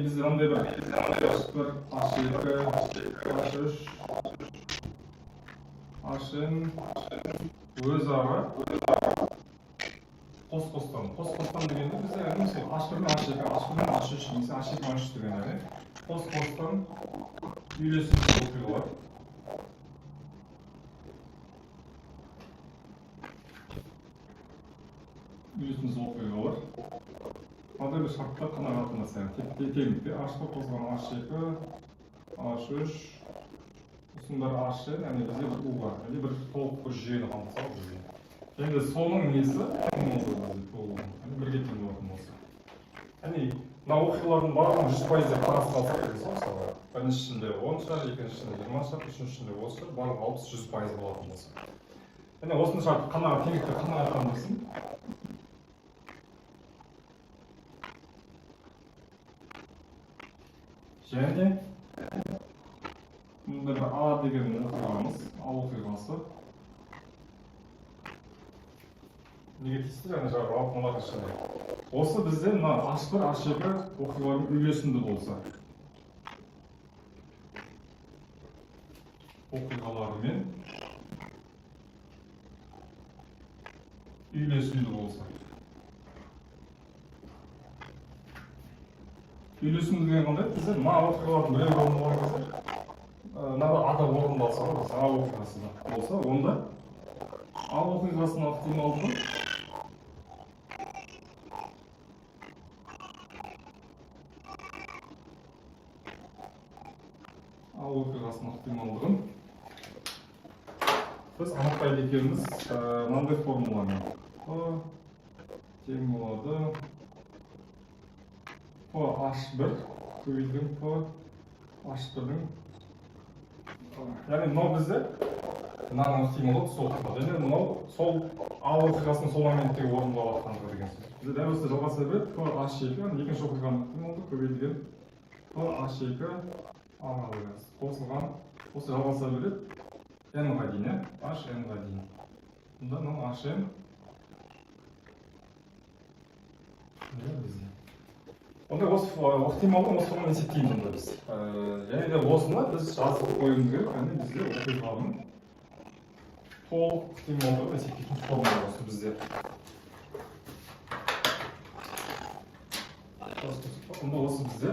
Biz randevu H1, H2, H3, H'ın өзара қос-қостан дегенде бізде немесе H1 мен H2, H1 мен H3 немесе H2 мен H3 деген қос-қостан үйлесімді оқиғалар. Үйлесімді оқиғалар. Мынандай бір шартта қанағаттанады. Теңдікте H1 қосылған H2, H3, осының бәрі H, яғни бізде бір U бар. Яғни бір толық бір жүйені қамтысақ бізде. Енді соның несі бірге тең болатын болса. Яғни мына оқиғалардың барлығын 100% қарастырып алсақ деген мысалы, біріншісінде 10 шығар, екіншісінде 20 шығар, үшіншісінде 30 шығар, барлығы 60-100% болатын болса. Яғни осының шарты теңдікте қанағаттандырсын. Және мұнда бір A деген оқиғамыз, A оқиғасы негативті және жалпылардың ішінде. Осы бізде мына H1, H2 оқиғалардың үйлесімді болса. Оқиғаларымен үйлесімді болса. Үйлесімді деген қандай? Бізде мына оқиғалардың біреу орындалған кезде, мынада A да орындалса, A оқиғасы болса, онда A оқиғасының ықтималдығы біз анықтайды екенбіз мынандай формуламен. Тең болады H1 көбейтілген H1-дің. Яғни мынау бізде мынаның ықтималдығы сол тұрады. Және мынау сол A оқиғасының сол моменттегі орындалып жатқандығы деген сөз. Бізде дәл осы жалғаса береді H2, екінші оқиғаның ықтималдығы көбейтілген H2 A-ға қосылған, осы жалғаса береді n-ға дейін, H-n-ға дейін. Бұнда мынау H-n онда осы ықтималдығын осы форманы есептейміз онда біз. Және де осыны біз жазып қоюымыз керек, яғни бізде оқиғаның толық ықтималдығын есептейтін формула осы бізде. Онда осы бізде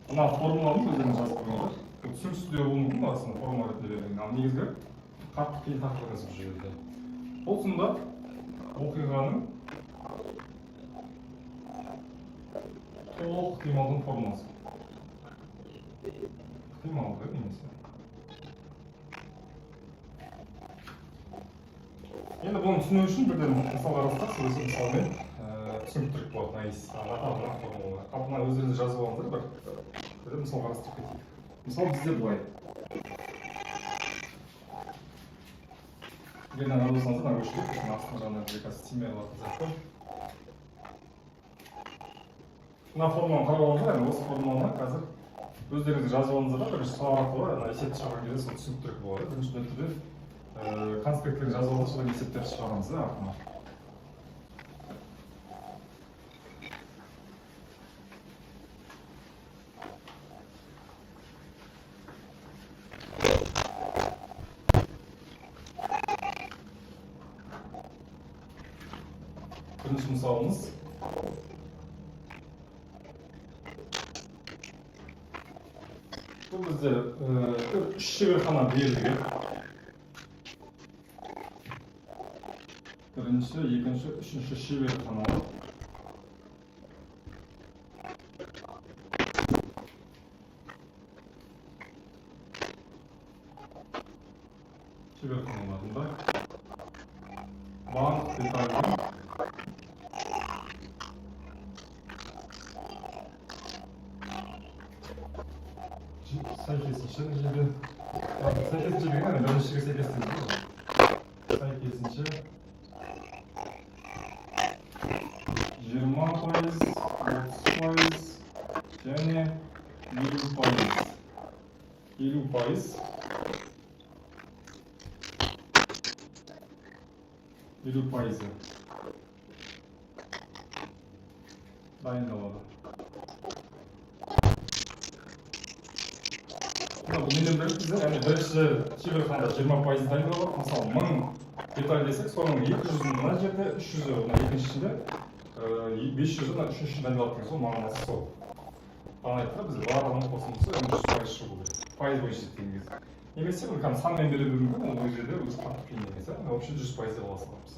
мына формуланы өздеріңіз жазып қойыңыздар. Түсініксіз де болуы мүмкін арасында формула ретінде берілген. Ал негізгі қатты қиын тақырып емес бұл жерде. Бұл сонда оқиғаның толық ықтималдығының формуласы. Ықтималдығы немесе. Енді бұны түсіну үшін бірден мысал қарастырсақ, осы мысалмен түсініктірік болады мына формуланы. Қабына өздеріңіз жазып алыңыздар, бір мысал қарастырып кетейік. Мысал бізде бұлай. Егерден араласаңыздар, мына көшіріп, астына жағынан қазір тимей алатын сияқты. Мына формуланы қарап алыңыздар, осы формуланы қазір өздеріңіз жазып алыңыздар, бірінші сұрау арқылы есепті шығарған кезде сол түсініктірік болады. Бірінші түрде конспекттерін жазып алыңыздар, есептерді шығарамыз артына. Бірінші мысалымыз бұл бізде үш шеберхана берілген. Бірінші, екінші, үшінші шеберханалар. Шеберханаларында банк детальдер сәйкесінше жерде сәйкесінше деген біріншіге сәйкес дейді ғой. Сәйкесінше 20%, 30% және 50%. 50%. 50%. Дайындалады. Бұл неден білесіз, яғни бірінші шеберханада 20% дайындалады. Мысалы 1000 деталь десек, соның 200-ін мына жерде, 300-і мына екіншісінде, 500-і мына үшіншісінде дайындалады деген сол мағынасы сол. Бағана айтты, біз барлығын қосындысы 100% шығу керек. Пайыз бойынша деген кезде. Немесе бұл санмен бере беруі мүмкін, ол жерде өз қатты қиын емес, вообще 100% деп ала саламыз.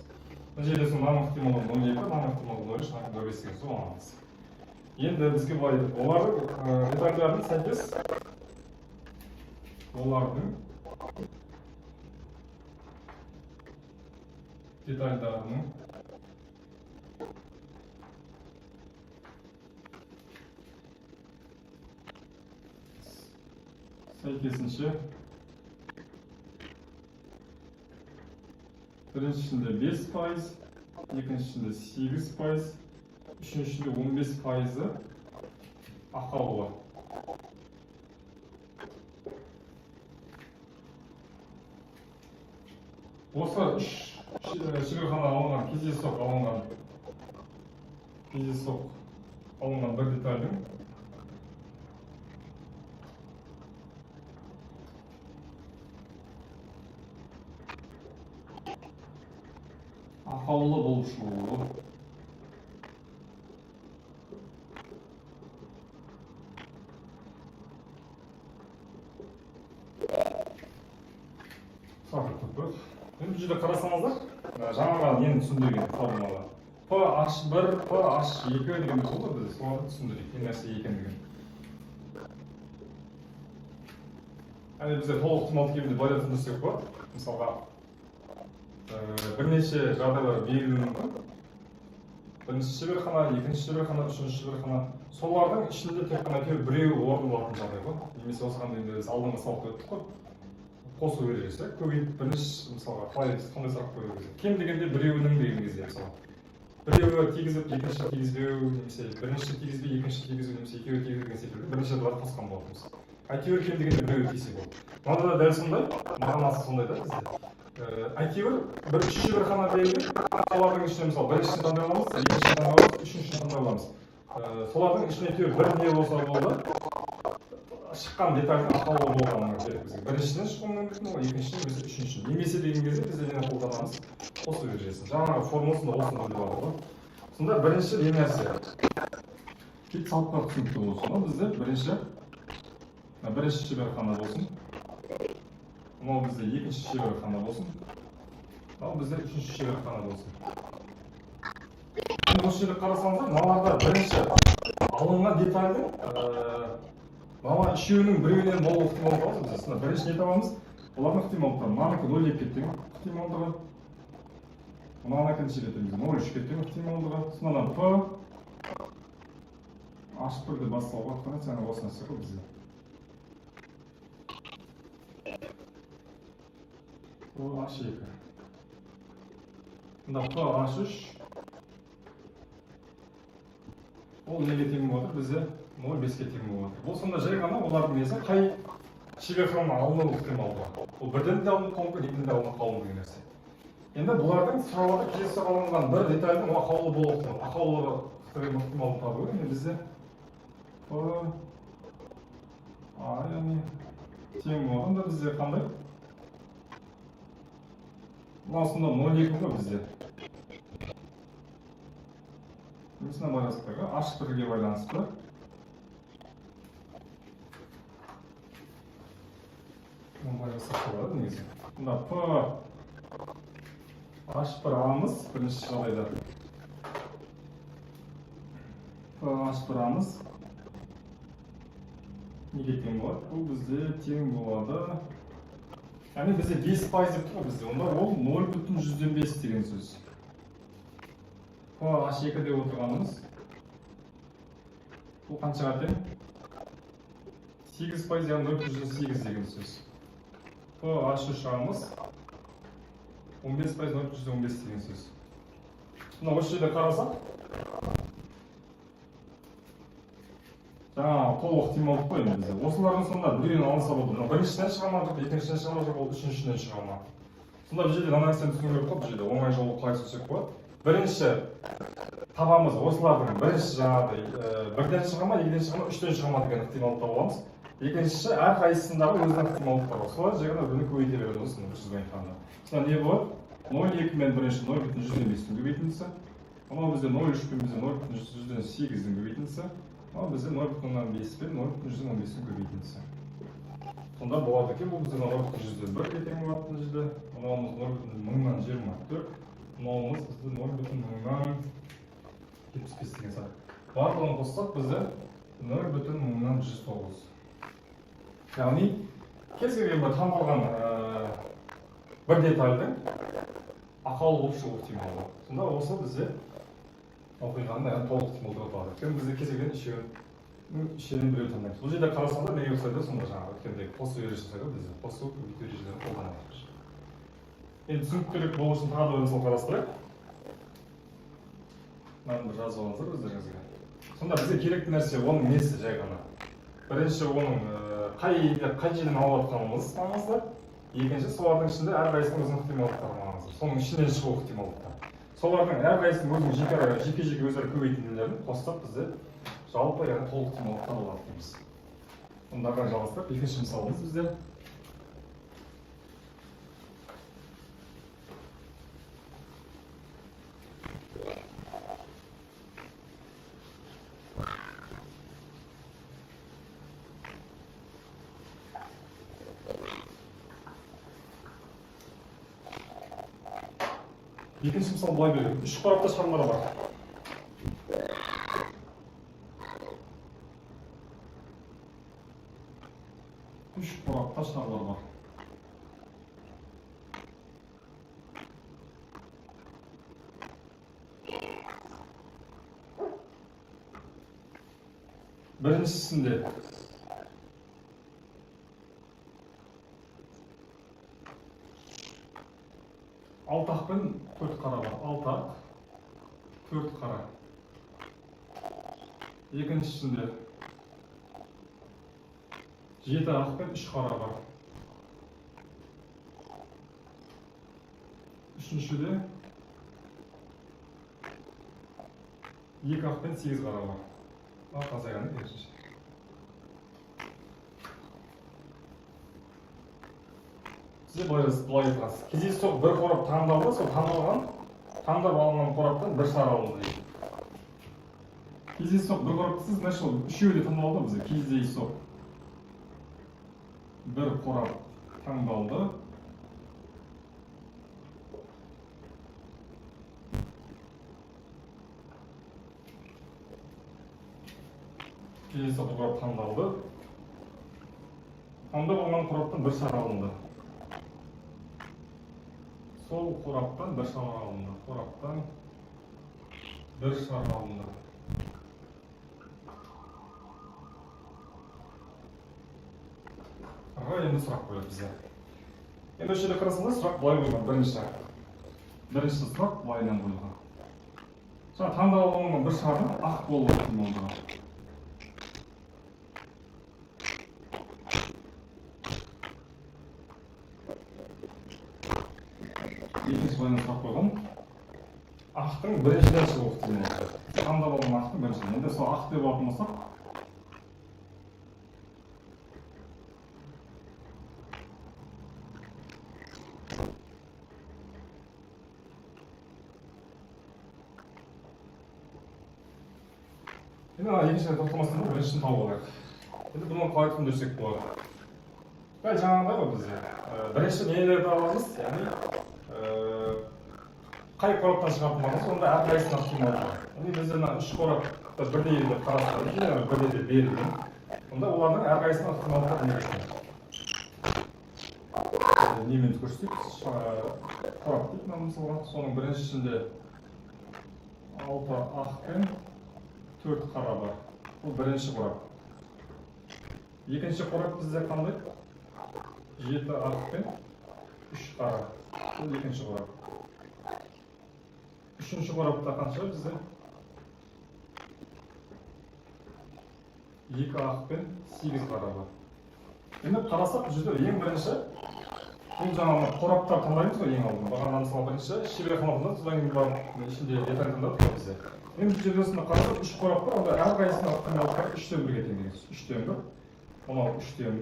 Мына жерде сол наның ықтималдығы 0,2, наның ықтималдығы 0,3, наның 0,5 деген сол мағынасы. Енді бізге былай дейді, олардың детальдардың сәйкес олардың детальдарының сәйкесінше біріншісінде 5%, екіншісінде 8%, үшіншісінде 15%-і ақаулы. Осы үш шеберхана алынған, кездейсоқ алынған бір детальдің ақаулы болып шығуы. Енді бұл жерде қарасаңыздар, жаңағы нені түсіндірген формулада. PH1, PH2 деген болды, біз соларды түсіндірейік, не нәрсе екендігін. Әне бізде толық ықтималдық кемінде былай түсіндірсек болады. Мысалға, бірнеше жағдайлар берілуі мүмкін. Бірінші шеберхана, екінші шеберхана, үшінші шеберхана. Солардың ішінде тек қана біреуі орын алатын жағдай ғой. Немесе осыған дейін біз алдыңғы сабақта өттік қой. Қосу ережесі, көбейтіп бірінші мысалға қандай сұрақ қою керек. Кем дегенде біреуінің деген кезде мысалы. Біреуі тигізіп, екінші тигізбеу, немесе бірінші тигізбей, екінші тигізу, немесе екеуі тигізу деген секілді бірінші бұлар қосқан болатынбыз. Әйтеуір кем дегенде біреуі тисе болды. Мынада да дәл сондай, мағынасы сондай да бізде. Әйтеуір бір шеберхана беріліп, солардың ішіне мысалы біріншісін таңдай аламыз, екіншісін таңдай аламыз, үшіншісін таңдай аламыз. Солардың ішіне әйтеуір бір не болса болды, шыққан детальдің ақаулы болғанын керек бізге. Біріншіден шығуы мүмкін, екіншіден біз үшіншіден. Немесе деген кезде біз нені қолданамыз? Қосу ережесін. Жаңағы формуласында осыны біліп алды ғой. Сонда бірінші не нәрсе? Кит салыпқа түсінікті болсын. Бізде бірінші шеберхана болсын. Мынау бізде екінші шеберхана болсын. Мынау бізде үшінші шеберхана болсын. Осы жерде қарасаңыздар, мыналарда бірінші алынған детальдің мына үшеуінің біреуінен болу ықтималдығы бар біз. Бірінші не табамыз? Олардың ықтималдықтары. Мынанікі 0,2 кеттің ықтималдығы. Мынанікін шеретеміз 0,3 кеттің ықтималдығы. Содан P H1 деп басталуға атқанат, және осы нәрсе ғой бізде. H2. Мында P H3. Ол неге тең болып отыр? Бізде 0,5-ке тең болып отыр. Бұл сонда жай ғана олардың несі қай шеберхана алынуы ықтималдығы. Ол бірден де алынып қалуы мүмкін, екіден де алынып қалуы мүмкін нәрсе. Енді бұлардың сұрауаты кездейсоқ алынған бір детальдің ақаулы болуы ықтимал. Ақаулы ықтималдығы табу. Енді бізде P A яғни тең болғанда бізде қандай? Мынасында 0,2 ғой бізде. Немесіне байланысты H1-ге байланысты. Мұны байланысты болады негізі. Мұнда P H1-амыз бірінші жағдайда. P H1-амыз неге тең болады? Бұл бізде тең болады. Яғни бізде 5% деп тұр бізде. Онда ол 0,5 деген сөз. H2 деп отырғанымыз бұл қаншаға тең? 8% яғни 0,8 деген сөз. PH3 шығамыз 15% 0,15 деген сөз. Мына осы жерде қарасақ, жаңағы толық ықтималдық қой енді бізде. Осылардың сонда біреуін алынса болды. Біріншіден шыға ма, екіншіден шыға ма, жоқ ол үшіншіден шыға ма. Сонда бұл жерде мына нәрсені түсіну керек қой, бұл жерде оңай жолы қалай түсінсек болады. Бірінші табамыз осылардың бірінші жаңағыдай бірден шыға ма, екіден шыға ма, үштен шыға ма деген ықтималдықты аламыз. Екіншісі әрқайсысындағы өзінің ықтималдықтары бар. Солай жай ғана біреуін көбейте береді осыны бір сөзбен айтқанда. Сонда не болады? 0,2 мен бірінші 0,105-тің көбейтіндісі. Мынау бізде 0,3 пен бізде 0,108-дің көбейтіндісі. Мынау бізде 0,5 пен 0,115-дің көбейтіндісі. Сонда болады екен, бұл бізде 0,101 кетен болады бұл жерде. Мынауымыз 0,1024, мынауымыз бізде 0,1075 деген сияқты. Барлығын қоссақ бізде 0,1009. Яғни кез келген бір таңдалған бір детальдің ақаулы болып шығу ықтималы. Сонда осы бізде оқиғаның толық ықтималдығы бар. Өйткені бізде кез келген үшеуін біреу таңдаймыз. Бұл жерде қарасаңда неге ұқсайды? Сонда жаңағы өткендегі қосу ережесі ғой бізде. Қосу көбейту ережелерін қолданамыз. Енді түсініктірек болу үшін тағы да бір мысал қарастырайық. Мынаны бір жазып алыңыздар өздеріңізге. Сонда бізге керекті нәрсе оның несі жай ғана. Бірінші оның қай жерден алып жатқанымыз маңызды. Екінші солардың ішінде әрқайсының өзінің ықтималдықтары маңызды. Соның ішінен шығу ықтималдықтары. Солардың әрқайсының өзінің жеке өзара көбейтінділерін қоссақ бізде жалпы яғни толық ықтималдықтар болады дейміз. Ондағы жалғастырып екінші мысалымыз бізде. Екінші мысал былай береді. Үш қорапта шығармалар бар. Үш қорапта шығармалар бар. Біріншісінде алтақ пен төрт қара бар. Алтақ, төрт қара. Екіншісінде жеті ақ пен үш қара бар. Үшіншіде екі ақ пен сегіз қара бар. Азайғаны екінші. Сізде былай айтасыз. Кездейсоқ бір қорап таңдалды, сол таңдап алынған қораптан бір шар алынды дейді. Кездейсоқ бір қорапты сіз, значит ол үшеуі де таңдалды бізде. Кездейсоқ бір қорап таңдалды. Кездейсоқ бір қорап таңдалды. Таңдап алынған қораптан бір шар алынды. Сол қораптан бір шар алынды. Қораптан бір шар алынды. Енді сұрақ қояды бізге. Енді осы жерде қарасаңыз сұрақ былай қойылған. Бірінші сұрақ былайынан қойылған. Жаңа таңдап алынған бір шардың ақ болуы ықтималдығы. Екінші былайынан сұрақ қойған. Ақтың біріншіден шығу ықтималдығы. Таңдап алынған ақтың біріншіден. Енді сол ақ деп алатын болсақ, енді екіншіден тоқтамастан біріншіден тауып алайық. Енді бұны қалай түсіндірсек болады? Дәл жаңағыдай ғой бізде. Бірінші нелерді аламыз, яғни қай қораптан шығатынымыз, онда әрқайсының ықтималдығы. Яғни бізде мына үш қорапта бірдей деп қарастырылған, бірдей деп берілген. Онда олардың әрқайсының ықтималдығы негізінде. Немен көрсетейік? Қорап дейді мысалға. Соның біріншісінде 6 ақ пен 4 қара бар. Бұл бірінші қорап. Екінші қорап бізде қандай? 7 ақ пен 3 қара. Бұл екінші қорап. Үшінші қорапта қанша бізде? 2 ақ пен 8 қара бар. Енді қарасақ, бұл жерде ең бірінші бұл жаңағы қораптар таңдаймыз ғой ең алдын. Бағана мысалы бірінші шеберханада содан кейін бар ішінде детальдер тұр бізде. Енді бұл жерде осында қарасақ 3 қорап бар, онда әрқайсысының ықтималдықтары 3-тен 1-ге тең деген сөз. 3-тен 1, мынау 3-тен 1,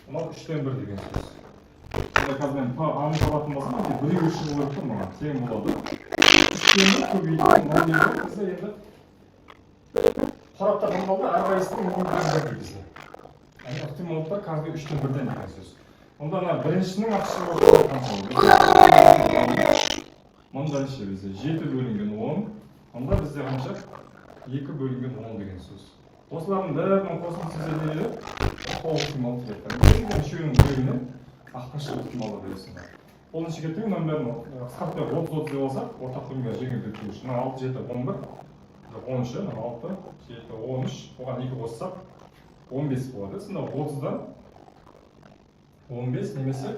мынау 3-тен 1 деген сөз. Енді қазір мен аны табатын болсам, біреуі шығу керек тұр маған, тең болады. 3-тен 1 көбейтілген 0 деген бізде енді қораптар таңдауда әрқайсысының мүмкіндігі бар бізде. Ықтималдықтар қазір 3-тен 1-ден деген сөз. Онда ана біріншінің ақшығы болып қанша? Мұнда неше бізде 7 бөлінген 10, онда бізде қанша? 2 бөлінген 10 деген сөз. Осылардың бәрінің қосындысы не береді? Толық ықтимал келеді. Үшеуінің бөлігінен ақтың шығу ықтималы бересің. Ол неше кетті? Оның бәрін қысқартпай 30-30 деп алсақ, ортақ бөлімге жеңілдету үшін. 6, 7, 11, 13, 6, 7, 13, оған 2 қоссақ 15 болады. Сонда 30-дан 15 немесе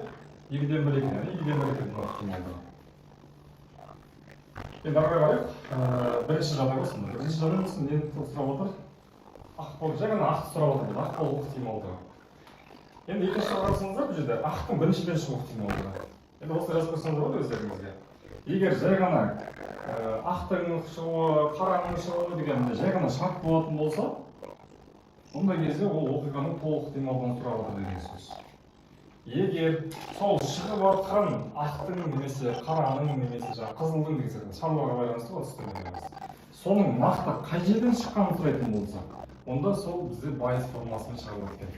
2-ден 1 екен, яғни 2-ден 1 екен ықтималды. Енді ары қарай бірінші жағдай болсын. Бірінші жағдай болсын, нені сұрап отыр? Ақпол, жай ғана ақты сұрап отыр, ақпол ықтималдығы. Енді екінші қарасаңыздар, бұл жерде ақтың біріншіден шығу ықтималдығы. Енді осы жазып қойсаңыздар болады өздеріңізге. Егер жай ғана ақтың шығуы, қараның шығуы деген жай ғана шарт болатын болса, ондай кезде ол оқиғаның толық ықтималдығын сұрап отыр деген сөз. Егер сол шығып жатқан ақтың немесе қараның немесе қызылдың деген сияқты шарларға байланысты ғой түсіндірмеңіз. Соның нақты қай жерден шыққанын сұрайтын болса, онда сол бізде байыз формуласымен шығарылады екен.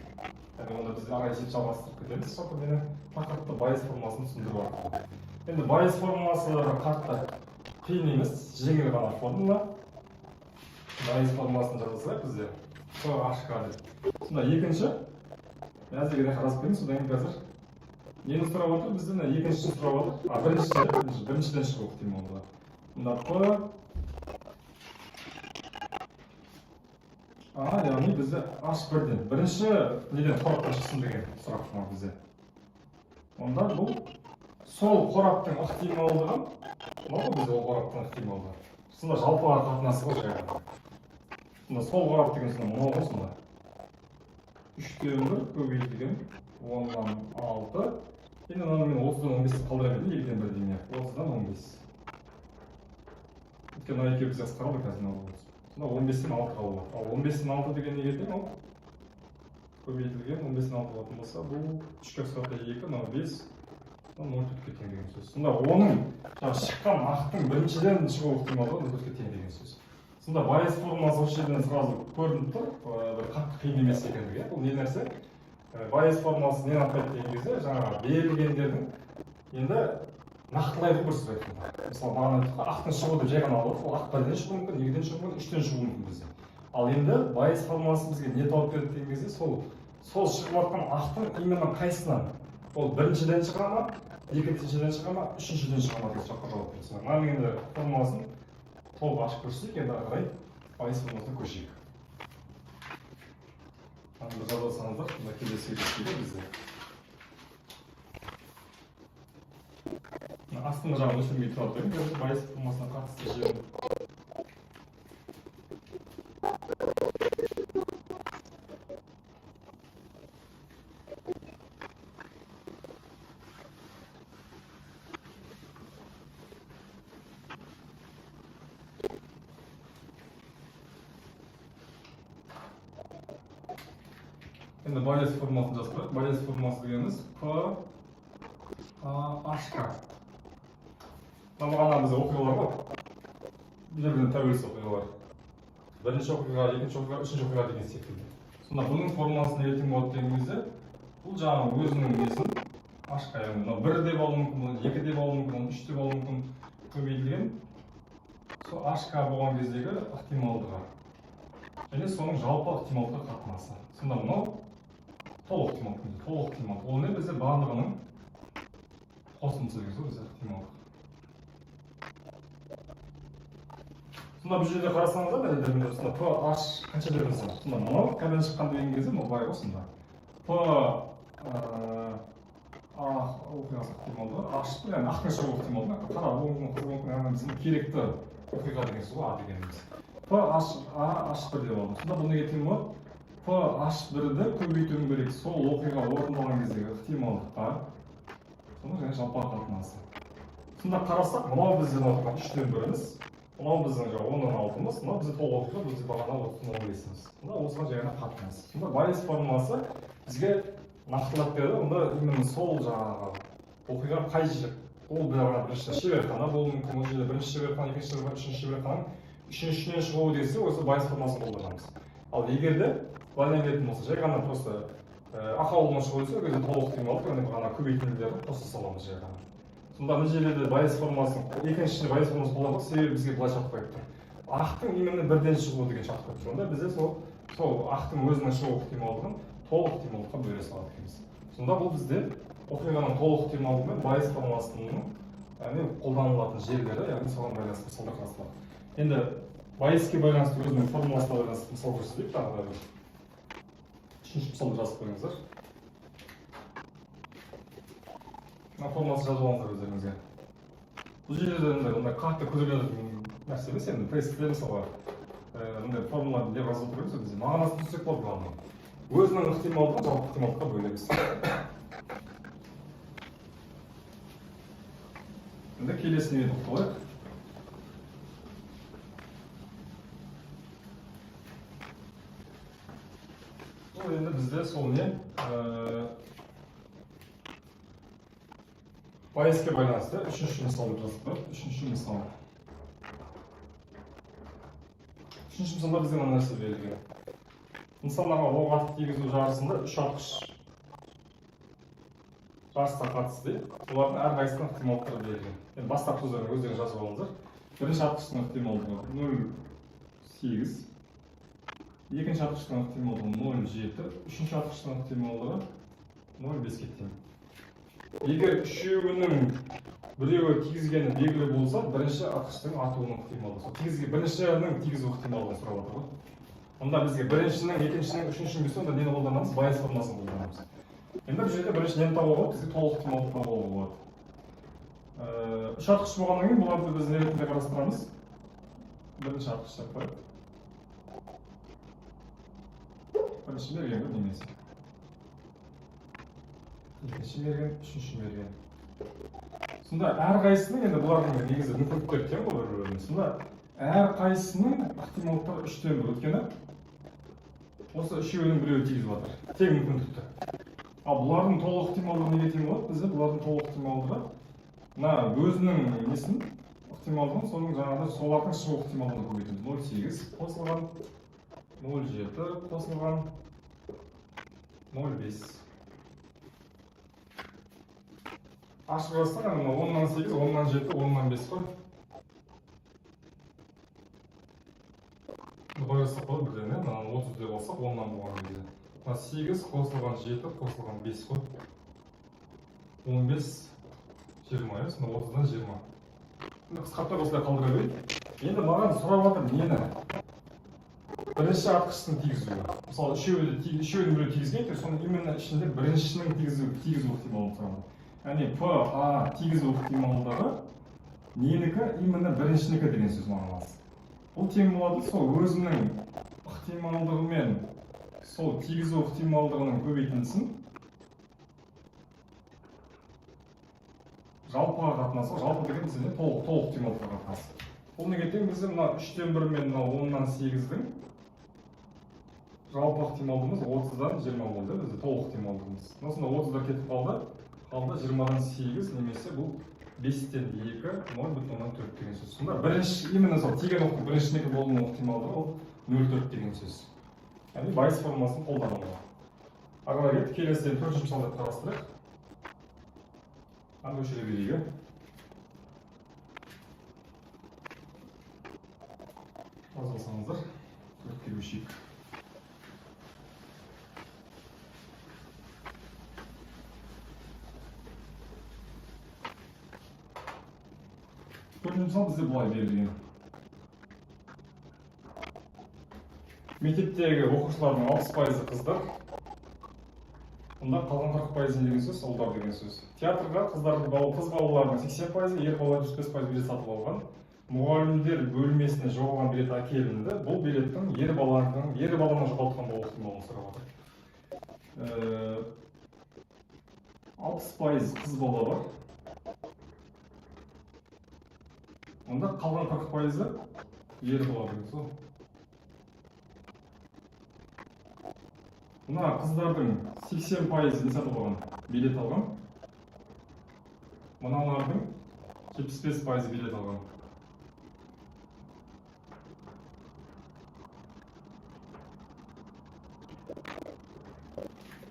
Яғни онда біз ара есеп жалғастырып кетеміз. Жалпы мені тақырыпты байыз формуласын түсіндіріп жатыр. Енді байыз формуласы қатты қиын емес, жеңіл ғана формула. Байыз формуласын жазылса бізде сол ашқа деп. Сонда екінші әзірге қарасып беріңіз, содан кейін қазір нені сұрап отыр? Бізден екіншісін сұрап отыр. Біріншіден шығу ықтималдығы. Мында П. Яғни бізде H1-ден. Бірінші неден қораптан шықсын деген сұрақ тұр бізде. Онда бұл сол қораптың ықтималдығын, мынау бізде ол қораптың ықтималдығы. Сонда жалпыға қатынасы ғой жайға. Сонда сол қорап деген сонда мынау ғой сонда. 3-тен 1 көбейтілген 10-дан 6. Енді оны мен 30-дан 15 қалдыра бердім, 2-ден 1 деймін. 30-дан 15. Өйткені мына екеуі біз қысқарады қазір мынау болады. Сонда 15-тен 6 қалды. Ал 15-тен 6 деген неге тең ол? Көбейтілген 15-тен 6 болатын болса, бұл 3-ке қысқартты 2, мынау 5, 0,4-ке тең деген сөз. Сонда оның шыққан ақтың біріншіден шығу ықтималдығы 0,4-ке тең деген сөз. Сонда байыз формуласы осы жерден сразу көрініп тұр, бір қатты қиын емес екендігі. Бұл не нәрсе? Байыз формуласы нені атайды деген кезде, жаңағы берілгендердің енді нақтылайды бір сөз айтқанда. Мысалы, бағана айтып ақтың шығуы деп жай ғана алып, ол ақ 1-ден шығуы мүмкін, 2-ден шығуы мүмкін, 3-тен шығуы мүмкін бізде. Ал енді байыз формуласы бізге не тауып береді деген кезде, сол шығып жатқан ақтың именно қайсынан? Ол біріншіден шыға ма, екіншіден шыға ма, үшіншіден шыға ма деген сұраққа жауап береді. Мынаның енді формуласын толық ашып көрсек, енді ары қарай байыз формуласына көшейік. Бір жазып алсаңыздар, мына келесі үйретуде бізде. Астыңғы жағын өшірмей тұрады берем, байыз формуласына қатысты жерін. Енді байыз формуласын жазып қояйық. Байыз формуласы дегеніміз P HK. Мына бізде оқиғалар ғой. Бір-бірінен тәуелсіз оқиғалар. Бірінші оқиға, екінші оқиға, үшінші оқиға деген секілді. Сонда бұның формуласын ертең болады деген кезде, бұл жаңағы өзінің несін HK, яғни 1 деп алуы мүмкін, 2 деп алуы мүмкін, 3 деп алуы мүмкін көбейтілген. Сол HK болған кездегі ықтималдығы. Және соның жалпы ықтималдығы қатынасы. Сонда мынау толық ықтимал. Ол не бізде барлығының қосындысы деген сөз бізде ықтималдық. Сонда бұл жерде қарасаңыздар, дәлелдерімде сонда pH қанша береміз? Сонда мынау қайдан шыққан деген кезде мынау былай ғой сонда. P оқиғасы ықтималдығы H яғни ақтың шығу ықтималдығы қара оң қызыл яғни біздің керекті оқиға деген сөз ғой А дегеніміз. H1 деп алдым. Сонда бұл неге тең болады? pH1-ді көбейтуім керек сол оқиға орындалған кездегі ықтималдыққа. Соның және жалпақ қатынасы. Сонда қарасақ, мынау бізден отырған 3-тен біріміз, мынау біздің 10-6-мыз, мынау бізде толық оқиға, бізде бағана 30-15-міз. Сонда осыған жаңағы қатынас. Сонда Байес формуласы бізге нақтылап берді. Онда именно сол жаңағы оқиға қай жер? Ол бірінші шеберхана болуы мүмкін, ол жерде бірінші шеберхана, екінші шеберхана, үшінші шеберхананың үшіншіден шығуы десе, осы Байес формуласын қолданамыз. Ал егер де былайдан келетін болса, жай ғана просто ақаулынан шығу десе, ол кезде толық ықтималдық, яғни бағана көбейтінділерді қоса саламыз жай ғана. Сонда мына жерде Байес формуласын, екіншісінде Байес формуласын қолданбақ, себебі бізге былай шарт қойып тұр. Ақтың именно бірден шығуы деген шарт қойып тұр. Онда бізде сол ақтың өзінің шығу ықтималдығын толық ықтималдыққа бөле салады екенбіз. Сонда бұл бізде оқиғаның толық ықтималдығы мен Байес формуласының қолданылатын жерлері, яғни соған байланысты мысалдар қарастырылады. Енді Байеске байланысты өзінің формуласына байланысты мысал көрсетейік, тағы да бір үшінші мысалды жазып қойыңыздар. Мына формуласын жазып алыңыздар өздеріңізге. Бұл жерде ондай қатты көтерілетін нәрсе емес, енді тестте мысалға мындай формуланы деп жазып отырмыз, бізде мағынасын түсірсек болады бұлардың. Өзінің ықтималдығын жалпы ықтималдыққа бөлеміз. Енді келесіне тоқталайық. Енді бізде сол не Байеске байланысты үшінші мысалды жазып қойып, үшінші мысал. Үшінші мысалда бізде мына нәрсе берілген. Нысанаға оқ атып тигізу жарысында үш атқыш жарысқа қатысты. Олардың әрқайсысының ықтималдықтары берілген. Енді бастапқы сөздерін өздеріңіз жазып алыңыздар. Бірінші атқыштың ықтималдығы 0,8, екінші атқыштың ықтималдығы 0,7, үшінші атқыштың ықтималдығы 0,5-ке тең. Егер үшеуінің біреуі тигізгені белгілі болса, бірінші атқыштың атуының ықтималдығы. Біріншінің тигізу ықтималдығын сұрап отыр ғой. Онда бізге біріншінің, екіншінің, үшіншінің білсе, онда нені қолданамыз? Байес формуласын қолданамыз. Енді бұл жерде бірінші нені табуға болады? Бізге толық ықтималдық табуға болады. Үш атқыш болғаннан кейін бұларды біз не ретінде қарастырамыз? Бірінші атқыш деп қояйық. Бірінші берген ғой немесе. Екінші мерген, үшінші мерген. Сонда әрқайсының, енді бұлардың негізі мүмкіндіктер тең ғой бір-біріне. Сонда әрқайсының ықтималдықтары 3-тен 1 өткені осы үшеуінің біреуі тигізіп жатыр. Тең мүмкіндікті. Ал бұлардың толық ықтималдығы неге тең болады? Бізде бұлардың толық ықтималдығы мына өзінің несін ықтималдығын соның жаңағыда солардың шығу ықтималдығын көбейтеміз. 0,8 қосылған 0,7 қосылған 0,5. Ашық жазсақ, 10-нан 8, 10-нан 7, 10-нан 5 қой. Бұлай жазсақ болады бірден, 30 деп алсақ, 10-нан болған кезде. 8 қосылған 7, қосылған 5 қой. 15, 20, сонда 30-дан 20. Қысқартып осылай қалдыра берейік. Енді маған сұрап жатыр нені? Бірінші атқыштың тигізуі. Мысалы, үшеуінің біреу тигізген, соның именно ішінде біріншінің тигізу ықтималдығы тұрады. Яғни PA тигізу ықтималдығы ненікі именно біріншінікі деген сөз мағынасы. Бұл тең болады сол өзінің ықтималдығы мен сол тигізу ықтималдығының көбейтіндісін жалпыға қатынасы, жалпы деген бізде толық ықтималдыққа қатынасы. Бұл неге тең? Бізде мына 3-тен 1 мен 10-нан 8-дің жалпы ықтималдығымыз 30-дан 20 болды, бізде толық ықтималдығымыз. Осында 30-дар кетіп қалды. Қалды 20-дан 8 немесе бұл 5-тен 2, 0,4 деген сөз. Сонда бірінші, именно сол тиген оқтың біріншінікі болуының ықтималдығы ол 0,4 деген сөз. Яғни Байес формуласын қолдануға. Ары қарай кетіп, келесіден төртінші мысалды қарастырайық. Өшіре берейік. Жазылсаңыздар, төртке өшейік. Төртінші мысал бізде бұлай берілген. мектептегі оқушылардың 60% қыздар, онда қалған 40% не деген сөз? Ұлдар деген сөз. Театрға қыз балалардың 80%, ер балалар 35% билет сатып алған. Мұғалімдер бөлмесіне жоғалған билет әкелінді. Бұл билеттің ер баланы жоғалтқан болуы ықтималын сұрап отыр. 60% қыз бала бар. Онда қалған 40% ер бала деген сөз. Мына қыздардың 80% не сатып алған, билет алған. Мыналардың 75% билет алған.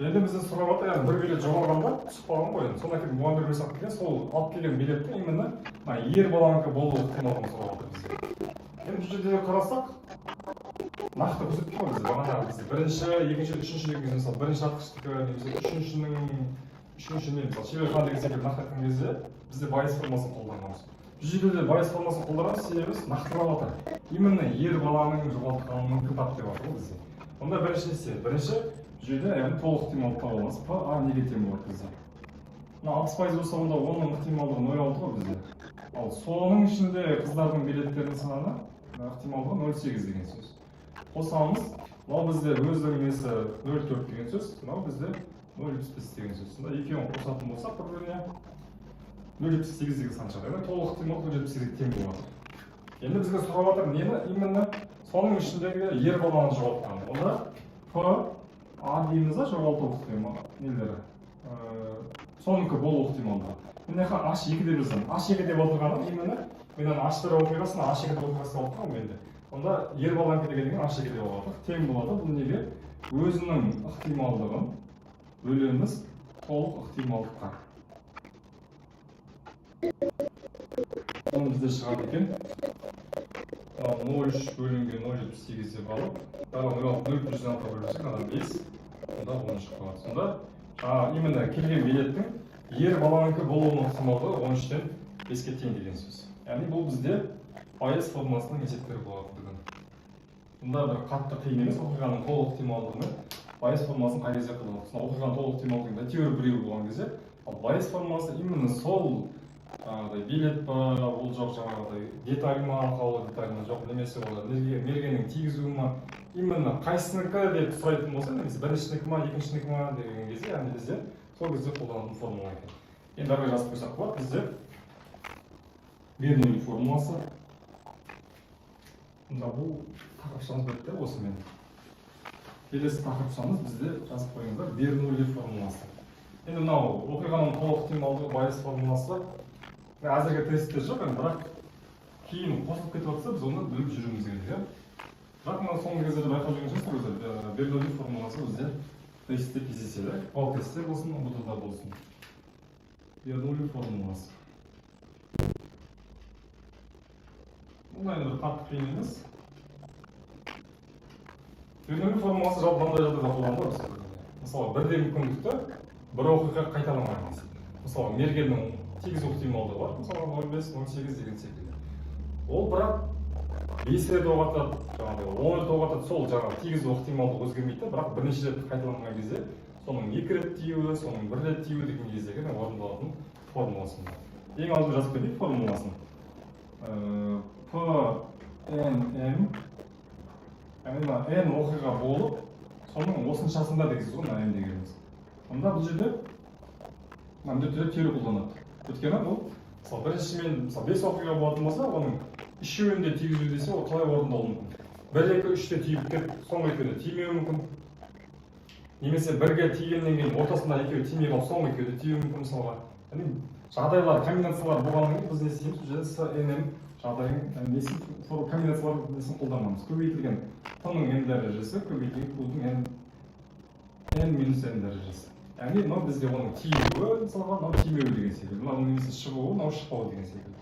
Енді бізден сұрап отыр, яғни бір билет жоғалғанда түсіп қалған ғой. Соны әкеліп мұғалімдер бөлсек келген, сол алып келген билеттің именно ер баланікі болуы ықтималын сұрап отыр бізге. Енді бұл жерде қарасақ, нақты көрсетіп қой бізде. Бағанағы бізде бірінші, екінші, үшінші деген мысалы бірінші атқыштікі немесе үшіншімен мысалы шеберхан деген секілді нақты айтқан кезде бізде байыз формасын қолданамыз. Бұл жерде де байыз формасын қолданамыз, себебі нақтылап отыр. Именно ер баланың жоғалтқанын тап деп отыр бізде. Онда бірінші не істейді? Бірінші жерде яғни толық ықтималдық таба аламыз. А неге тең болады бізде? Мына 60% болса онда оның ықтималдығы 0,6 ғой бізде. Ал соның ішінде қыздардың билеттерінің саны ықтималдығы 0,8 деген сөз. Қосамыз, мынау бізде өзінің несі 0,4 деген сөз, мынау бізде 0,75 деген сөз. Сонда екеуін қосатын болсақ бір-біріне 0,78 деген сан шығады. Толық ықтималдық 0,78-ге тең болады. Енді бізге сұрап отыр нені? Именно соның ішіндегі ер баланы жоғалтқан. Онда П А дейміз да жоғалту ықтималы нелері. Соныкі болу ықтималдығы. Мен H2 деп жазамын. H2 деп отырғаным именно мен H1 оқиғасын H2 оқиғасы алып қалдым енді. Онда ер баланікі деген H2 деп алады. Тең болады. Бұл неге? Өзінің ықтималдығын бөлеміз толық ықтималдыққа. Оны бізде шығады екен. 0,3 бөлінген 0,78 деп алып, барлығы 0,6 бөлінсек, адам 5, онда 10 шығып қалады. Сонда именно келген билеттің ер баланікі болуының ықтималдығы 13-тен 5-ке тең деген сөз. Яғни бұл бізде пайыз формасының есептері болатындығы. Бұнда бір қатты қиын емес, оқиғаның толық ықтималдығымен пайыз формасын қай кезде қолданады. Сонда оқиғаның толық ықтималдығында әйтеуір біреу болған кезде, ал пайыз формасы именно сол билет па, ол жоқ жаңағыдай деталь ма, ақаулы деталь ма жоқ, немесе ол мергеннің тигізуі ма, именно қайсыныкі деп сұрайтын болса, немесе біріншінікі ма, екіншінікі ма деген кезде, яғни бізде сол кезде қолданатын формула екен. Енді әрі жазып қойсақ болады, бізде Бернулли формуласы. Мұнда бұл тақырыпшамыз бітті осымен. Келесі тақырыпшамыз бізде жазып қойыңыздар Бернулли формуласы. Енді мынау оқиғаның толық ықтималдығы байыз формуласы. Әзірге тестте жоқ, бірақ кейін қосылып кетіп жатса, біз оны біліп жүруіміз керек. Бірақ мына соңғы кезде байқап жүрген шығарсыздар өзі Бернулли формуласы бізде тестте кездеседі. Ол тестте болсын, ұбт-да болсын. Бернулли формуласы. Бұл енді бір қатты қиын емес. Бернулли формуласы жалпы мынандай жағдайда қолданылады. Мысалы, бірдей мүмкіндікті бір оқиға қайталамайды. Мысалы, мергеннің тигізу ықтималдығы бар, мысалы 0,5, 0,8 деген секілді. Ол бірақ 5 рет оғатады, 10 рет оғатады, сол тигізу ықтималдығы өзгермейді, бірақ бірнеше рет қайталанған кезде соның 2 рет тиюі, соның 1 рет тиюі деген кездегі орындалатын формуласында. Ең алдымен жазып кетейік формуласын. PNM, N оқиға болып, соның осыншасында дегенсіз ғой, N дегеніміз. Онда бұл жерде міндетті теория қолданады. Өйткені бұл, мысалы біріншімен 5 оқиға болатын болса, оның үшеуінде тигізу десе, ол қалай орындалуы мүмкін. 1, 2, 3-те тиіп кетіп, соңғы екеуіне тимеуі мүмкін. Немесе бірге тигеннен кейін ортасында екеуі тимей қалып, соңғы екеуіне тиюі мүмкін мысалға. Жағдайлар, комбинациялар болғаннан кейін біз не істейміз? Бұл жерде NM жағдайын комбинациялар несін қолданамыз. Көбейтілген Т-ның N дәрежесі, көбейтілген Q-дің N-N дәрежесі. Яғни, мынау бізде оның тиюі, мысалға, мынау тимеуі деген секілді. Мынау немесе шығуы, мынау шықпауы деген секілді.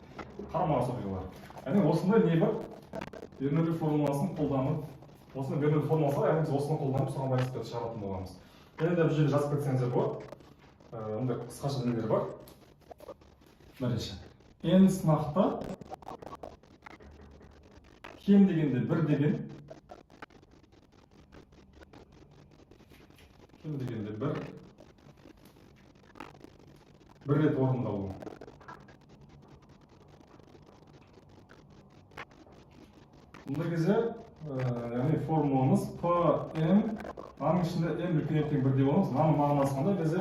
Қарама-қарсы оқиғалар. Яғни, осындай не бар? Бернулли формуласын қолданып, осындай Бернулли формуласы бар, яғни біз осыны қолданып, соған байланысты шығаратын боламыз. Енді бұл жерде жазып кетсеңіздер болады. Ондай қысқаша нелер бар. Бірінші. N сынақта кем дегенде 1 деген кем дегенде бір рет орындалу. Бұндай кезде яғни формуламыз P-M, аның ішінде M үлкен еттен бірде боламыз. Мынаның мағынасы қандай? Бізде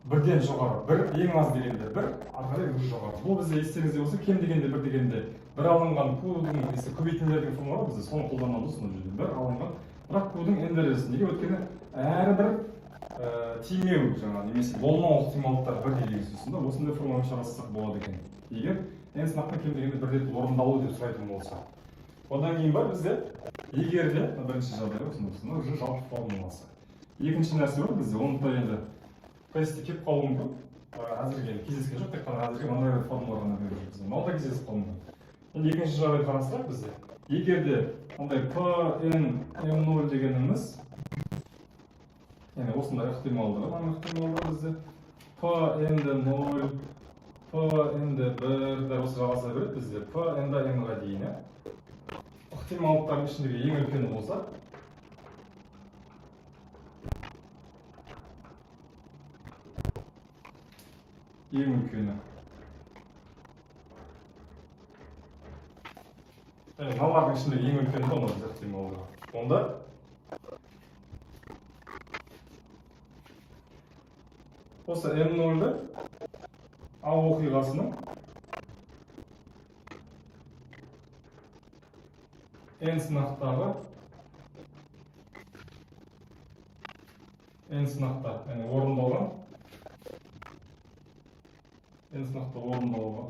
бірден жоғары, бір ең аз дегенде бір, ары қарай бір жоғары. Бұл бізде естеріңізде болса, кем дегенде бір дегенде бір алынған Q-дің көбейтінділердің формулалары бізде соны қолданамыз сонда жерде. Bir алынған, бірақ Q-дің n дәрежесі. Неге? Өйткені әрбір тимеу жаңағы немесе болмау ықтималдықтар бірдей деген сөзінде осындай формуламен шарасызсақ болады екен. Егер n сынақтан кем дегенде бір рет орындалу деп сұрайтын болса. Одан кейін бар бізде егерде бірінші жағдай осындай уже жалпы формуласы. Екінші нәрсе бар бізде, оны да енді тестте келіп қалуы мүмкін. Әзірге кездескен жоқ, тек қана әзірге мындай формулалар ғана беріп жүрміз. Ол да кездесіп қалуы мүмкін. Енді екінші жағдайды қарастырайық бізде. Егерде ондай P-N-M0 дегеніміз, яғни осындай ықтималдығы, мына ықтималдығы бізде P-N-ді 0, P-N-ді 1 дәл осы жалғаса береді бізде P-N-ді N-ға дейін. Ықтималдықтардың ішіндегі ең үлкені болса, ең үлкені. Мыналардың ішіндегі ең үлкені де оны ықтималдығы. Онда осы M0-ді A оқиғасының n сынақтағы n сынақта, яғни орындалған n сынақта орындалу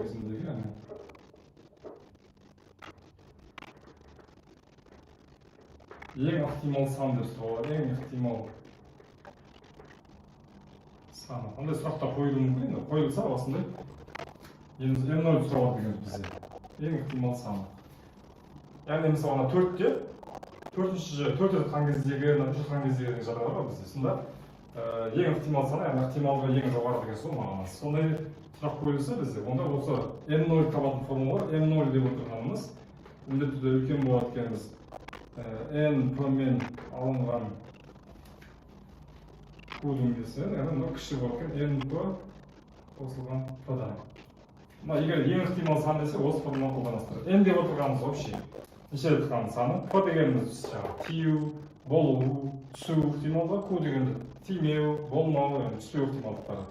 кезіндегі ең ықтимал сан деп сұралады, ең ықтимал саны. Қандай сұрақтар қойылуы мүмкін? Қойылса осындай M0 сұралады дегеніміз бізде. Ең ықтимал саны. Яғни мысалы 4-те, 4 жатқан кездегі, 3 жатқан кездегі жағдайлар бар бізде. Сонда ең ықтимал саны, яғни ықтималдығы ең жоғары деген сол мағынасы. Сондай сұрақ қойылса бізде, онда осы M0 табатын формулалар, M0 деп отырғанымыз міндетті түрде үлкен болады екеніміз. N P-мен алынған Q-дің десе, яғни кіші болады екен N-P қосылған P-дан. Егер ең ықтимал сан десе, осы формуланы қолданасыздар. N деп отырғанымыз вообще неше рет тұрған саны. P дегеніміз тию, болу, түсу ықтималдығы, Q дегенді тимеу, болмау, түспеу ықтималдықтары.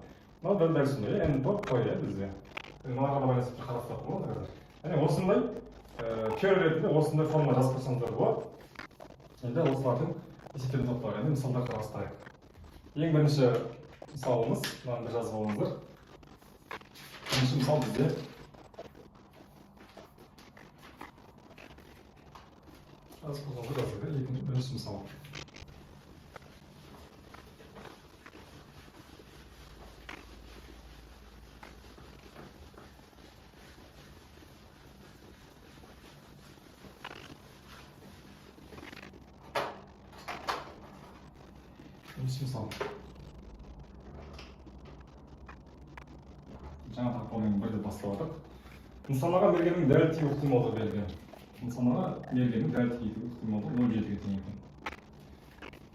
Дәл сондай, N-P P бізде. Мынаға байланысты бір қарастырып болады. Яғни осындай теория ретінде осындай формула жазып тұрсаңыздар болады. Енді осылардың есептерін топтауға, енді мысалдар қарастырайық. Ең бірінші мысалымыз, мынаны бір жазып алыңыздар. Бірінші мысал бізде жазып қойғандар жазылды. Бірінші мысал. Жаңа тақпаумен бірде баставатық. Нысанаға мергеннің дәл тиу ықтималдығы берілген. Нысанаға мергеннің дәл тиу ықтималдығы 0,7-ге тең екен.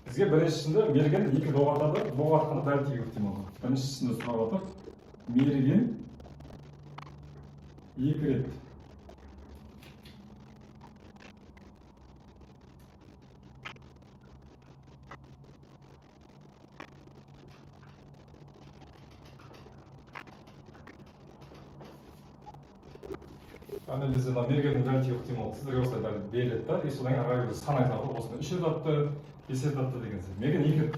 Бізге біріншісінде мерген 2 доғартады, доғартқанда дәл тиу ықтималдығы. Біріншісінде сұраватық, мерген 2 рет. Бізде мергеннің дәл тиу ықтималдығы сіздерге осылай дәл беріледі да, содан кейін ары қарай сан айтады, осында 3 рет атты, 5 рет атты деген сияқты. Мерген 2 рет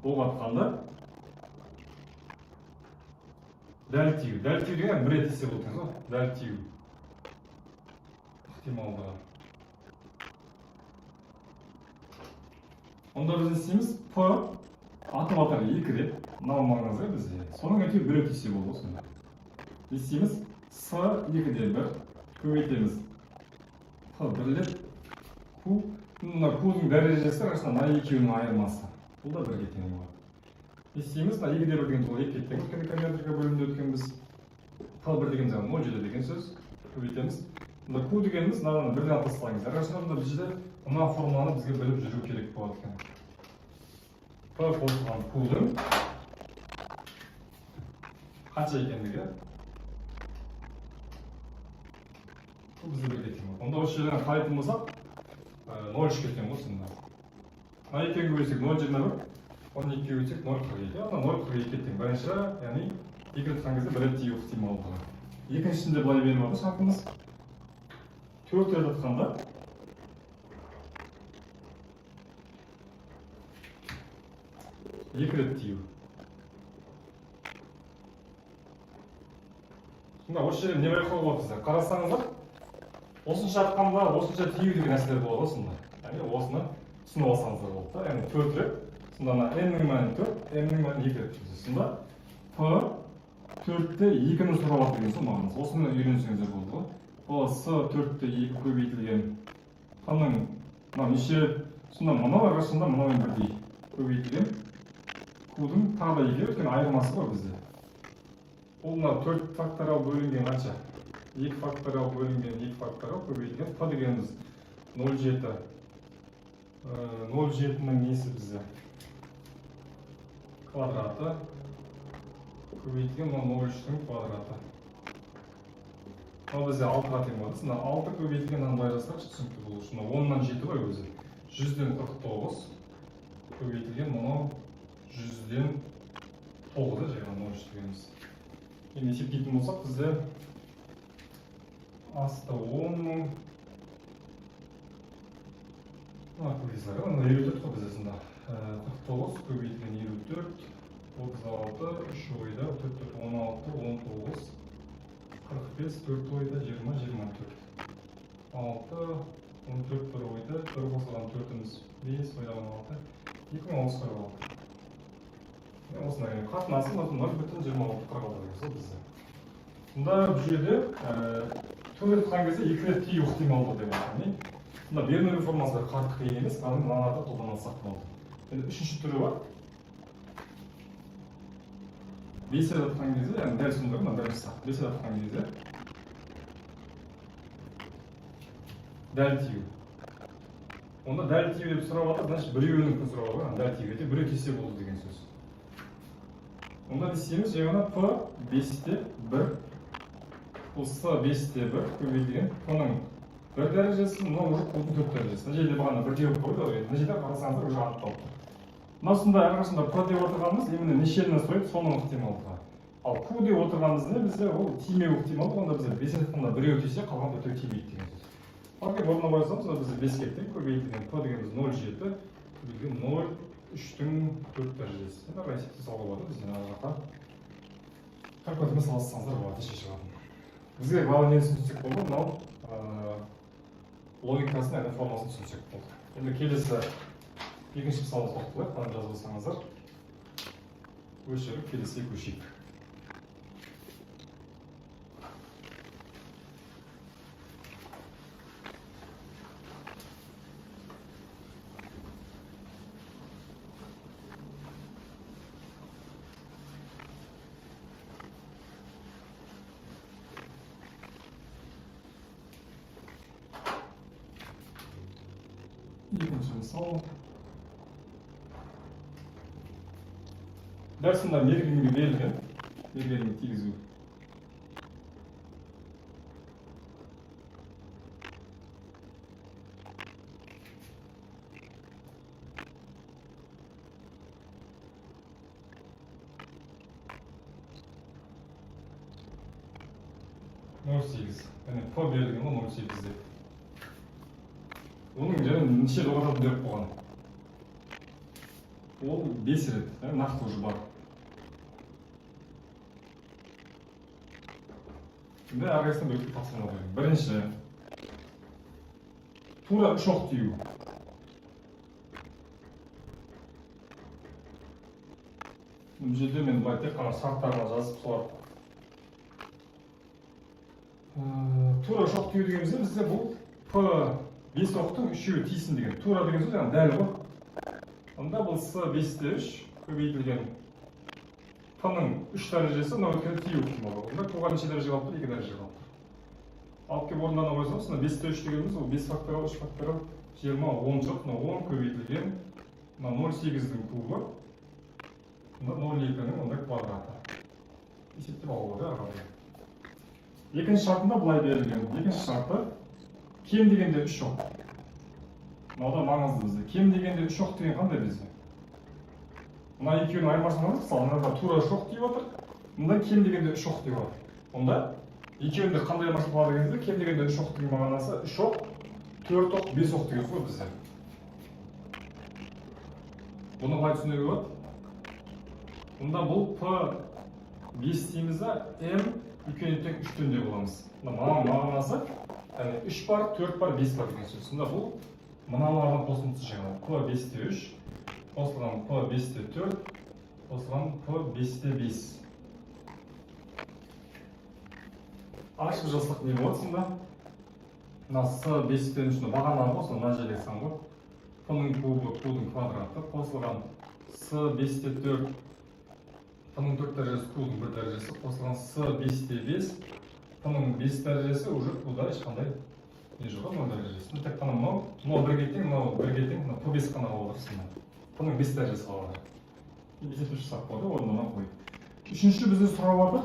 доғартқанда дәл тиу деген 1 рет есеп отырсыз ғой, дәл тиу ықтималдығы. Онда біз не істейміз? P атып атар 2 рет, мынау маңызды бізде. Соның әйтеуір 1 рет есеп болды осында. Не істейміз? S 2-де 1 көбейтеміз. P 1 рет, Q, мына Q-дің дәрежесі арасында мына екеуінің айырмасы. Бұл да 1-ге тең болады. Не істейміз? Мына 2-де 1 деген ол 2-ге тең өткенде комментарийге бөлімде өткенбіз. P1 деген жаңағы 0,7 деген сөз. Көбейтеміз. Мында Q дегеніміз мынаны бірден алып тастаңыз. Әрқашанда бұл жерде мына формуланы бізге біліп жүру керек болады екен. P қосылған Q-дің қанша екендігі бұл бізде бір кеткен болады. Онда осы жерден қарайтын болсақ 0,3 кеткен ғой сонда. Мына екеуге бөлсек 0,21, 12-ге бөлсек 0,42. Ана 0,42 кеткен. Бірінші, яғни екі рет тұрған кезде бір рет тиюі ықтималдығы. Екіншісінде былай беріп жатыр шартымыз. 4 рет атқанда екі рет тию. Сонда осы жерде не байқауға болады біздер? Қарасаңыздар, осынша атқанда осынша тию деген нәрселер болады осында. Яғни осыны түсініп алсаңыздар болды да. Яғни 4 рет. Сонда n-нің мәні 4, m-нің мәні 2 рет. Сонда p 4-те 2-ні сұрап алды деген сол мағынасы. Осыны үйренсеңіздер болды ғой. Ол с 4-те 2 көбейтілген p-нің неше рет? Сонда мынау арасында мынаумен бірдей көбейтілген q-дің тағы да 2 рет, өйткені айырмасы бар бізде. Ол мына 4 факториал бөлінген қанша? 2 факториал бөлінген 2 факториал көбейтілген p дегеніміз 0,7. 0,7-нің несі бізде? Квадраты көбейтілген 0,3-нің квадраты. Ал бізде 6-ға тең болады. Сонда 6 көбейтілген андай жасақшы түсінікті болу үшін. 10-нан 7 ғой өзі. 100-ден 49 көбейтілген мынау 100-ден 9-да жайған 0,3 дегеніміз. Енді есептейтін болсақ бізде асты 10-ның көбейтілген 54 қой бізде сонда. 49 көбейтілген 54, 36, 3 ойда, 4, 16, 19, 45, 4 ойда, 20, 24. 6, 14 бір ойда, 1 қосылған 4-іміз 5 ойда 16, 2030 46. Осындай қатынасы 0,26 қалады деген бізде. Сонда бұл жерде 4 рет тұрған кезде 2 рет тию ықтималдығы деп айтамын. Сонда Берноль формуласы қатты қиын емес, қазір мыналарды қолданылсақ болды. Енді үшінші түрі бар. 5 рет тұрған кезде, яғни дәл сондай мына бірінші сақ. 5 рет тұрған кезде дәл тию. Онда дәл тию деп сұрап жатыр, значит біреуінің күн сұрап жатыр, дәл тию ете біреу тисе болды деген сөз. Онда не істейміз? Жаңа p 5-те 1, бұл s 5-те 1 көбейтілген p-ның 1 дәрежесі, мынау уже q-ның 4 дәрежесі. Мына жерде бағана 1 деп қойды, мына жерде қарасаңыздар уже анықталды. Мынасында әрқашанда p деп отырғанымыз именно нешеліні сұрайды, соның ықтималдығы. Ал q деп отырғанымыз не бізде ол тимеу ықтималдығы, онда бізде 5 реттен біреу тисе, қалған 4 тимейді деген сөз. Ал орнына қойсаңыз, онда бізде 5 кетті, көбейтілген p дегеніміз 0,7, көбейтілген 0,3-тің 4 дәрежесі. Енді есепте салуға болады бізден араққа. Калькулятормен салыстырсаңыздар болады шешіп алатын. Бізге главный нені түсінсек болды, мынау логикасын әне формасын түсінсек болды. Енді келесі екінші мысалымыз тоқталайық, қаны жазып алсаңыздар. Өшіріп келесі көшейік. Екінші мысал. Дәл сонда мергенге берілген, мергенге тигізу. Нөл сегіз. Яғни p берілген ғой 0,8 деп. Оның және неше жоғарғы беріп қойған. Ол 5 рет, нақты уже бар. Şimdi әрқайсысына бөліп тапсырма қойдым. Бірінші, тура 3 оқ тию. Бұл жерде мен былай тек қана шарттарына жазып солар. Тура 3 оқ тию дегенімізде бізде бұл p 5 оқтың 3-еуі тиісін деген. Тура деген сөз дәл ғой. Онда бұл s 5-те 3 көбейтілген p-ның 3 дәрежесі мына өткенде тию ықтимал. Онда p-ға неше дәреже қалып тұр? 2 дәреже қалып тұр. Алып келіп орындана қойсаңыз, мына 5-те 3 дегеніміз ол 5 факториал, 3 факториал, 20, 10 жоқ, мына 10 көбейтілген, мына 0,8-дің кубы, мына 0,2-ның онда квадраты. Есептеп алуға да ағады. Екінші шартында былай берілген. Екінші шарты кем дегенде 3 жоқ. Мынада маңызды бізде. Кем дегенде 3 жоқ деген қандай бізде? Мына екеуінің айырмасын алайық, мысалы, мынада тура үш жоқ деп отыр, мында кем дегенде 3 жоқ деп отыр. Онда екеуінде қандай айырмашылық бар дегенде, кем дегенде 3 жоқ деген мағынасы 3 жоқ, 4 жоқ, 5 жоқ деген ғой бізде. Бұны қалай түсінуге болады? Мұнда бұл P5 дейміз да, M үлкен тең 3-тен де боламыз. Мағынасы 3 бар, 4 бар, 5 бар деген сөз. Сонда бұл мыналардың қосындысы шығады. P5-те 3, қосылған P5-те 4, қосылған P5-те 5. Ашып жазсақ не болады сонда? Мына S5-тен 3-ні бағана ғой, мына жерге сан ғой. P-ның кубы, Q-дің квадраты, қосылған S5-те 4, P-ның 4 дәрежесі, Q-дің 1 дәрежесі, қосылған S5-те 5, P-ның 5 дәрежесі уже Q-да ешқандай не жоқ, 0 дәрежесі. Тек қана мынау бірге тең, мынау бірге тең, мынау P5 қана қалып отыр сонда. P-ның 5 дәрежесі қалып отыр. Есептеп жасап қойды, орнына қойып. Үшінші бізде сұрап отыр.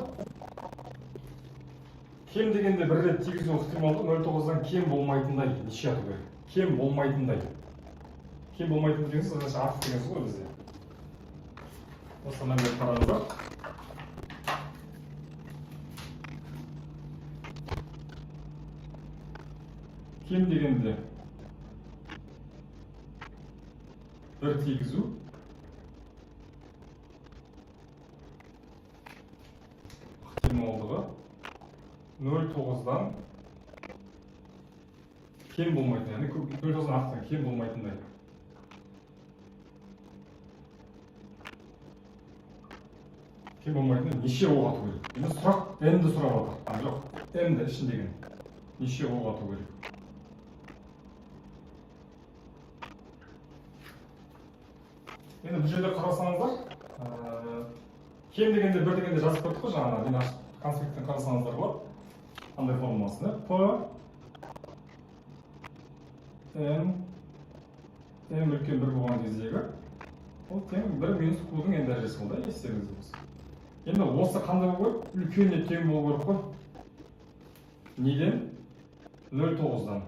Кем дегенде бір рет тигізу ықтималды 0,9-дан кем болмайтындай неше ату керек? Кем болмайтындай. Кем болмайтын дегенсіз, значит артық дегенсіз ғой бізде. Осы мәнді қараңыздар. Кем дегенде бір тигізу ықтималдығы 0,9-дан кем болмайтын, яғни 0,9-дан артық кем болмайтындай. Кем болмайтындай неше оқ ату керек? Енді сұрақ n-ді сұрап отыр. Жоқ, n-ді ішіндегі неше оқ ату керек? Енді бұл жерде қарасаңыздар, кем дегенде бір дегенде жазып көрдік қой жаңағы, мен конспекттен қарасаңыздар болады. Қандай формуласы? N үлкен 1 болған кездегі ол тең 1 минус Q-дің n дәрежесі болды, естеріңізде болса. Енді осы қандай болу керек? Үлкеніне тең болу керек қой. Неден? 0,9-дан.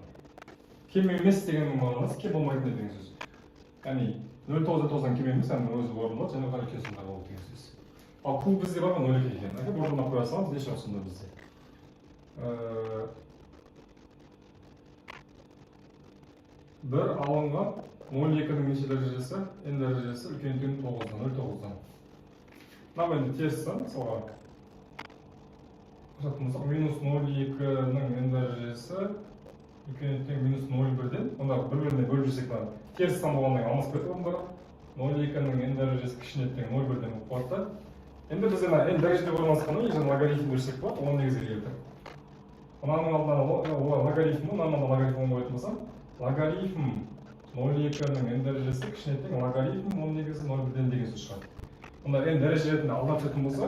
Кем емес деген мағынасы кем болмайтын деген сөз. Яғни 0,9-дан кем емес, яғни өзі орындалады, және оған үлкен сандар болды деген сөз. Ал Q бізде бар ма 0,2 екен. Әкеп орнына қоя саламыз, неше осында бізде. Бір алынған 0,2-ның неше дәрежесі, n дәрежесі үлкен тең 9-дан, 0,9-дан. Мына енді теріс мысалға. Минус 0,2-ның n дәрежесі үлкен тең минус 0,1-ден, онда бір-біріне бөліп жүрсек, теріс сан болғаннан алмас кетті онда. 0,2-ның n дәрежесі кішіне тең 0,1-ден қуатты. Енді біз n дәрежеде орналасқаннан ежен логарифм берсек болады, оны негізге келтір. Мынаның алдына логарифм, мынаның алдына логарифм қоятын болсам, логарифм 0,2-ның n дәрежесі кішіне тең логарифм 10 негізі 0,1-ден деген сөз шығады. Онда n дәреже ретінде алдап түсетін болса,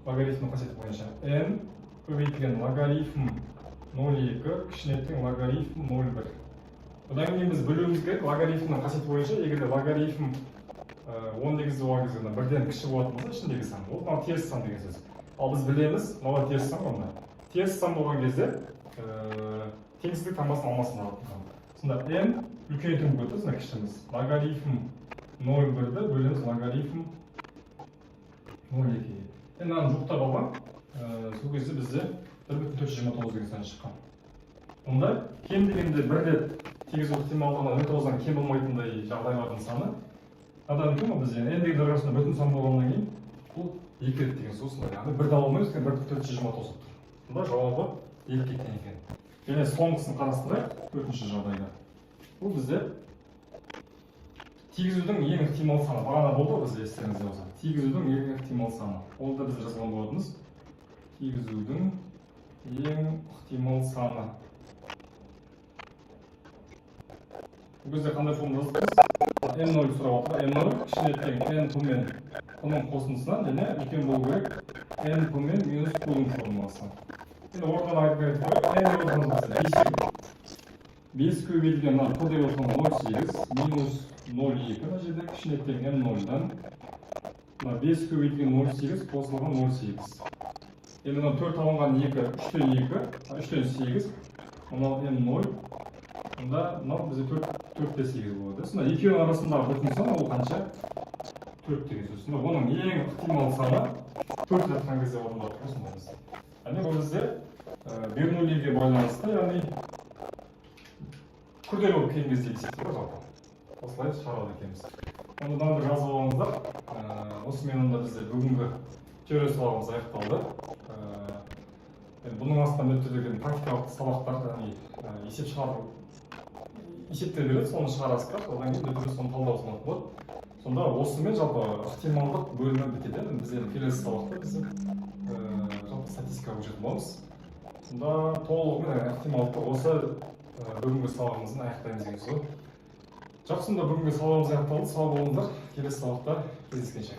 логарифмнің қасиеті бойынша n көбейтілген логарифм 0,2 кішіне тең логарифм 0,1. Одан кейін біз бөлуіміз керек логарифмнің қасиеті бойынша, егер де логарифм 10 негізі болған кезде бірден кіші болатын болса, ішіндегі сан. Ол мына теріс сан деген сөз. Ал біз білеміз, мына теріс сан онда. Теріс сан болған кезде теңсіздік таңбасын алмасын алатын. Сонда n үлкен тең болады, сонда кішіміз. Логарифм 0,1-ді бөлеміз логарифм 0,2-ге. Енді мынаны жуықтап алған, сол кезде бізде 1,429 деген сан шыққан. Онда кем дегенде бір рет тигізу ықтималдығынан 0,9-дан кем болмайтындай жағдайлардың саны. Надан екен ғой бізде n деген арасында бүтін сан болғаннан кейін бұл 2 рет деген сөз. Яғни бірді ала алмаймыз, 1,429 тұр. Сонда жауабы 2 тең екен. Және соңғысын қарастырайық, 4-ші жағдайда. Бұл бізде тигізудің ең ықтимал саны. Бағана болды бізде естеріңізде болса. Тигізудің ең ықтимал саны. Ол да біз жазған болатынбыз. Тигізудің ең ықтимал саны. Бұл кезде қандай формула жаздық? n0 сұрап жатыр. n0 кішіне тең n пұлмен құның қосындысынан және үлкен болу керек n пұлмен минус пұлдың формуласы. Енді ортадан айтып n деп отырғанымыз 5 көбейтілген мына p деп отырған 0,8 минус 0,2 мына жерде кішіне тең n0-дан мына 5 көбейтілген 0,8 қосылған 0,8. Енді мына 4 алынған 2, 3-тен 2, 3-тен 8, мынау n0, мұнда мынау бізде 4-те 8 болады. Сонда екеуінің арасындағы бүтін сан ол қанша? 4 деген сөз. Сонда оның ең ықтимал саны 4 жатқан кезде орындалып тұр сонда біз. Яғни бұл бізде Бернулиге байланысты, яғни күрделі болып келген кезде есептейді жалпы. Осылай шығарады екенбіз. Оны мынаны жазып алыңыздар. Осымен онда бізде бүгінгі теория сабағымыз аяқталды. Бұның астынан өтілген практикалық сабақтар, яғни есеп шығару есептер береді, соны шығарасыздар. Одан кейін өтілген соны талдау санаты болады. Сонда осымен жалпы ықтималдық бөлімі бітеді. Біз енді келесі сабақта біз жалпы статистикаға көшетін боламыз. Сонда толығымен ықтималдықты осы бүгінгі сабағымызды аяқтаймыз деген сөз. Жақсы, сонда бүгінгі сабағымыз аяқталды. Сау болыңыздар. Келесі сабақта кездескенше.